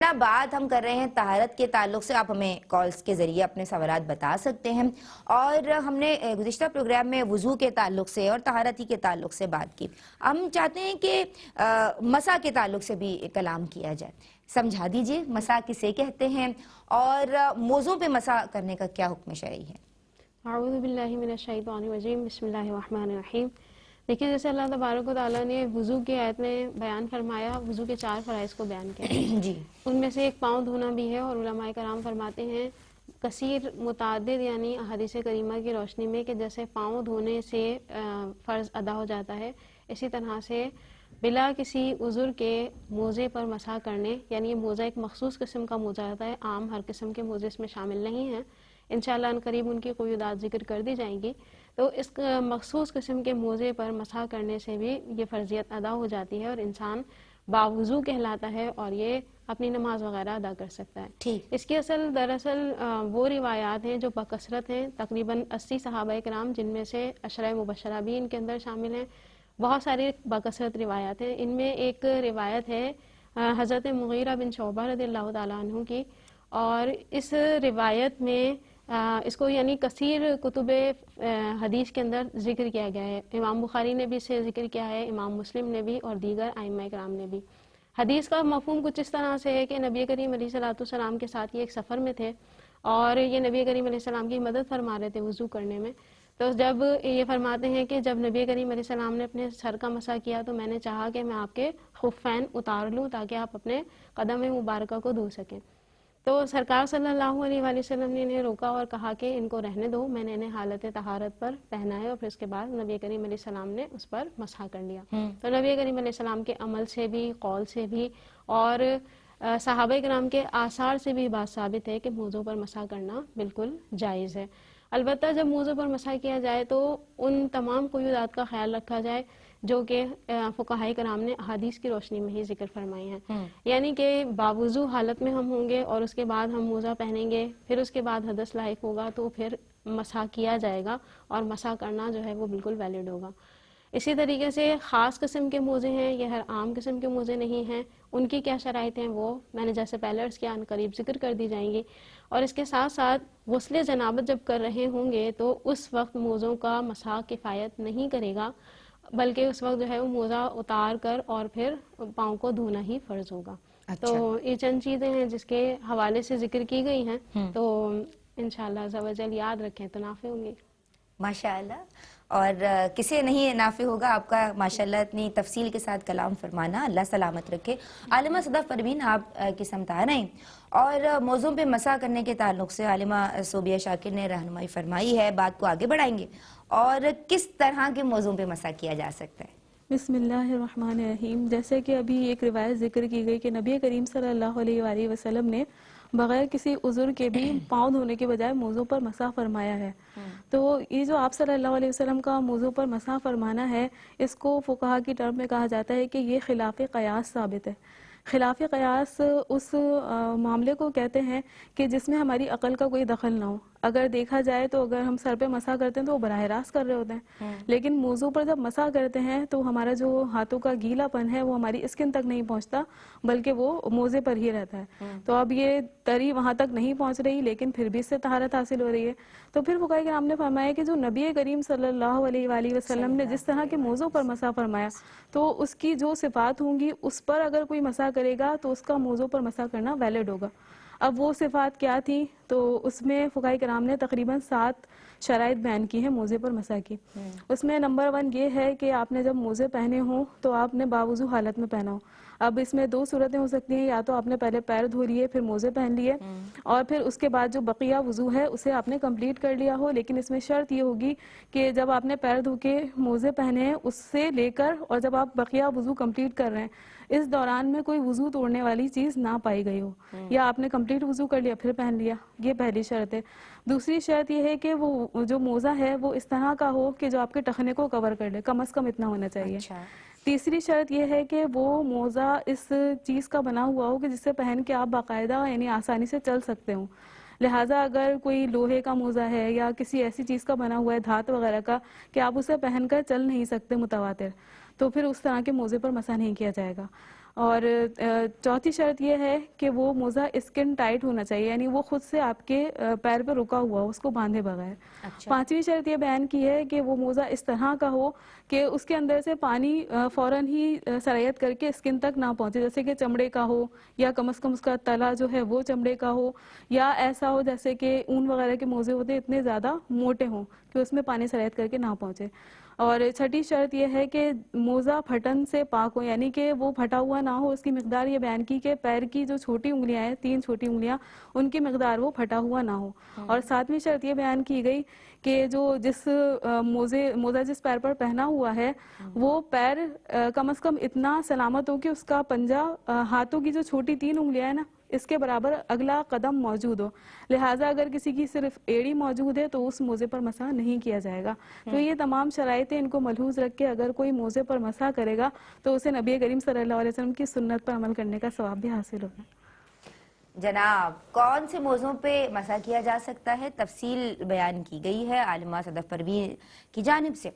بات ہم کر رہے ہیں طہارت کے تعلق سے. آپ ہمیں کالز کے ذریعے اپنے سوالات بتا سکتے ہیں. اور ہم نے گزشتہ پروگرام میں وضو کے تعلق سے اور طہارتی کے تعلق سے بات کی. ہم چاہتے ہیں کہ مسح کے تعلق سے بھی کلام کیا جائے. سمجھا دیجئے مسح کسے کہتے ہیں اور موضوع پہ مسح کرنے کا کیا حکم شرعی ہے؟ اعوذ باللہ من الشیطان الرجیم. بسم اللہ الرحمن الرحیم. دیکھیں جیسے اللہ تبارک و تعالیٰ نے وضو کی آیت میں بیان فرمایا، وضو کے 4 فرائض کو بیان کیا جی. ان میں سے ایک پاؤں دھونا بھی ہے. اور علماء کرام فرماتے ہیں کثیر متعدد یعنی احادیث کریمہ کی روشنی میں کہ جیسے پاؤں دھونے سے فرض ادا ہو جاتا ہے، اسی طرح سے بلا کسی عذر کے موزے پر مسح کرنے، یعنی یہ موزہ ایک مخصوص قسم کا موزہ ہوتا ہے، عام ہر قسم کے موزے اس میں شامل نہیں ہیں. انشاءاللہ ان قریب ان کی قیودات ذکر کر دی جائیں گی. تو اس مخصوص قسم کے موزے پر مسح کرنے سے بھی یہ فرضیت ادا ہو جاتی ہے اور انسان باوضو کہلاتا ہے اور یہ اپنی نماز وغیرہ ادا کر سکتا ہے. اس کی دراصل وہ روایات ہیں جو بکثرت ہیں، تقریباً 80 صحابہ کرام جن میں سے عشرہ مبشرہ بھی ان کے اندر شامل ہیں. بہت ساری بکثرت روایات ہیں. ان میں ایک روایت ہے حضرت مغیرہ بن شعبہ رضی اللہ تعالیٰ عنہ کی، اور اس روایت میں اس کو یعنی کثیر کتب حدیث کے اندر ذکر کیا گیا ہے. امام بخاری نے بھی اسے ذکر کیا ہے، امام مسلم نے بھی اور دیگر ائمہ کرام نے بھی. حدیث کا مفہوم کچھ اس طرح سے ہے کہ نبی کریم علیہ الصلوۃ والسلام کے ساتھ یہ ایک سفر میں تھے اور یہ نبی کریم علیہ السلام کی مدد فرما رہے تھے وضو کرنے میں. تو جب یہ فرماتے ہیں کہ جب نبی کریم علیہ السلام نے اپنے سر کا مسح کیا تو میں نے چاہا کہ میں آپ کے خفین اتار لوں تاکہ آپ اپنے قدم مبارکہ کو دھو سکیں. تو سرکار صلی اللہ علیہ وآلہ وسلم نے انہیں روکا اور کہا کہ ان کو رہنے دو، میں نے انہیں حالت طہارت پر پہنا ہے. اور پھر اس کے بعد نبی کریم علیہ السلام نے اس پر مسح کر لیا. تو نبی کریم علیہ السلام کے عمل سے بھی، قول سے بھی اور صحابہ کرام کے آثار سے بھی بات ثابت ہے کہ موضوع پر مسح کرنا بالکل جائز ہے. البتہ جب موضوع پر مسح کیا جائے تو ان تمام قیودات کا خیال رکھا جائے جو کہ فقہاء کرام نے احادیث کی روشنی میں ہی ذکر فرمائی ہیں. یعنی کہ باوضو حالت میں ہم ہوں گے اور اس کے بعد ہم موزہ پہنیں گے، پھر اس کے بعد حدث لاحق ہوگا تو پھر مسح کیا جائے گا اور مسح کرنا جو ہے وہ بالکل ویلڈ ہوگا. اسی طریقے سے خاص قسم کے موزے ہیں، یہ ہر عام قسم کے موزے نہیں ہیں، ان کی کیا شرائط ہیں وہ میں نے جیسے پہلے عرض کیا ان قریب ذکر کر دی جائیں گی. اور اس کے ساتھ ساتھ غسل جنابت جب کر رہے ہوں گے تو اس وقت موزوں کا مسح کفایت نہیں کرے گا، بلکہ اس وقت جو ہے وہ موزہ اتار کر اور پھر پاؤں کو دھونا ہی فرض ہوگا. تو یہ چند چیزیں ہیں جس کے حوالے سے ذکر کی گئی ہیں، تو انشاءاللہ عز و جل یاد رکھیں تو نافع ہوں گے. ماشاءاللہ. اور کسے نہیں نافع ہوگا آپ کا ماشاءاللہ اتنی تفصیل کے ساتھ کلام فرمانا. اللہ سلامت رکھے. عالمہ صدف پروین آپ کی سمت آ رہے ہیں اور موضوع پہ مسح کرنے کے تعلق سے عالمہ صوبیہ شاکر نے رہنمائی فرمائی ہے. بات کو آگے بڑھائیں گے اور کس طرح کے موضوع پہ مسح کیا جا سکتا ہے. بسم اللہ الرحمن الرحیم. جیسے کہ ابھی ایک روایت ذکر کی گئی کہ نبی کریم صلی اللہ علیہ وآلہ وسلم نے بغیر کسی عذر کے بھی پاؤں دھونے کے بجائے موضوع پر مسح فرمایا ہے. تو یہ جو آپ صلی اللہ علیہ وسلم کا موضوع پر مسح فرمانا ہے، اس کو فقہاء کی ٹرم میں کہا جاتا ہے کہ یہ خلاف قیاس ثابت ہے. خلاف قیاس اس معاملے کو کہتے ہیں کہ جس میں ہماری عقل کا کوئی دخل نہ ہو. اگر دیکھا جائے تو اگر ہم سر پہ مسح کرتے ہیں تو وہ براہ راست کر رہے ہوتے ہیں، لیکن موضوع پر جب مسح کرتے ہیں تو ہمارا جو ہاتھوں کا گیلا پن ہے وہ ہماری اسکن تک نہیں پہنچتا بلکہ وہ موزے پر ہی رہتا ہے. تو اب یہ تری وہاں تک نہیں پہنچ رہی لیکن پھر بھی اس سے طہارت حاصل ہو رہی ہے. تو پھر فقہاء کرام نے فرمایا کہ جو نبی کریم صلی اللہ علیہ وآلہ وسلم نے جس طرح کے موضوع پر مسح فرمایا تو اس کی جو صفات ہوں گی اس پر اگر کوئی مسح کرے گا تو اس کا موضوع پر مسح کرنا ویلڈ ہوگا. اب وہ صفات کیا تھی تو اس میں فقہاء کرام نے تقریباً 7 شرائط بیان کی ہیں موزے پر مسح کی. اس میں نمبر 1 یہ ہے کہ آپ نے جب موزے پہنے ہوں تو آپ نے باوضو حالت میں پہنا ہو. اب اس میں 2 صورتیں ہو سکتی ہیں، یا تو آپ نے پہلے پیر دھو لیے پھر موزے پہن لیے اور پھر اس کے بعد جو بقیہ وضو ہے اسے آپ نے کمپلیٹ کر لیا ہو. لیکن اس میں شرط یہ ہوگی کہ جب آپ نے پیر دھو کے موزے پہنے ہیں اس سے لے کر اور جب آپ بقیہ وضو کمپلیٹ کر رہے ہیں اس دوران میں کوئی وضو توڑنے والی چیز نہ پائی گئی ہو، یا آپ نے کمپلیٹ وضو کر لیا پھر پہن لیا. یہ پہلی شرط ہے. دوسری شرط یہ ہے کہ وہ جو موزہ ہے وہ اس طرح کا ہو کہ جو آپ کے ٹخنے کو کور کر لے، کم از کم اتنا ہونا چاہیے. تیسری شرط یہ ہے کہ وہ موزہ اس چیز کا بنا ہوا ہو کہ جس سے پہن کے آپ باقاعدہ یعنی آسانی سے چل سکتے ہوں. لہٰذا اگر کوئی لوہے کا موزہ ہے یا کسی ایسی چیز کا بنا ہوا ہے دھات وغیرہ کا کہ آپ اسے پہن کر چل نہیں سکتے متواتر، تو پھر اس طرح کے موزے پر مسح نہیں کیا جائے گا. اور چوتھی شرط یہ ہے کہ وہ موزہ اسکن ٹائٹ ہونا چاہیے، یعنی وہ خود سے آپ کے پیر پہ رکا ہوا ہو، اس کو باندھے بغیر۔ اچھا، پانچویں شرط یہ بیان کی ہے کہ وہ موزہ اس طرح کا ہو کہ اس کے اندر سے پانی فوراً ہی سرایت کر کے اسکن تک نہ پہنچے، جیسے کہ چمڑے کا ہو، یا کم از کم اس کا تلا جو ہے وہ چمڑے کا ہو، یا ایسا ہو جیسے کہ اون وغیرہ کے موزے ہوتے اتنے زیادہ موٹے ہوں کہ اس میں پانی سرایت کر کے نہ پہنچے۔ اور چھٹی شرط یہ ہے کہ موزہ پھٹن سے پاک ہو، یعنی کہ وہ پھٹا ہوا نہ ہو۔ اس کی مقدار یہ بیان کی کہ پیر کی جو چھوٹی انگلیاں ہیں، 3 چھوٹی انگلیاں، ان کی مقدار وہ پھٹا ہوا نہ ہو۔ اور ساتویں شرط یہ بیان کی گئی کہ جس موزہ جس پیر پر پہنا ہوا ہے وہ پیر کم از کم اتنا سلامت ہو کہ اس کا پنجہ ہاتھوں کی جو چھوٹی 3 انگلیاں ہیں نا، اس کے برابر اگلا قدم موجود ہو، لہٰذا اگر کسی کی صرف ایڑی موجود ہے تو اس موزے پر مسح نہیں کیا جائے گا۔ تو یہ تمام شرائطیں ان کو ملحوظ رکھ کے اگر کوئی موزے پر مسح کرے گا تو اسے نبی کریم صلی اللہ علیہ وسلم کی سنت پر عمل کرنے کا ثواب بھی حاصل ہوگا۔ جناب کون سے موضوع پہ مسح کیا جا سکتا ہے، تفصیل بیان کی گئی ہے عالمہ صدف پروین کی جانب سے۔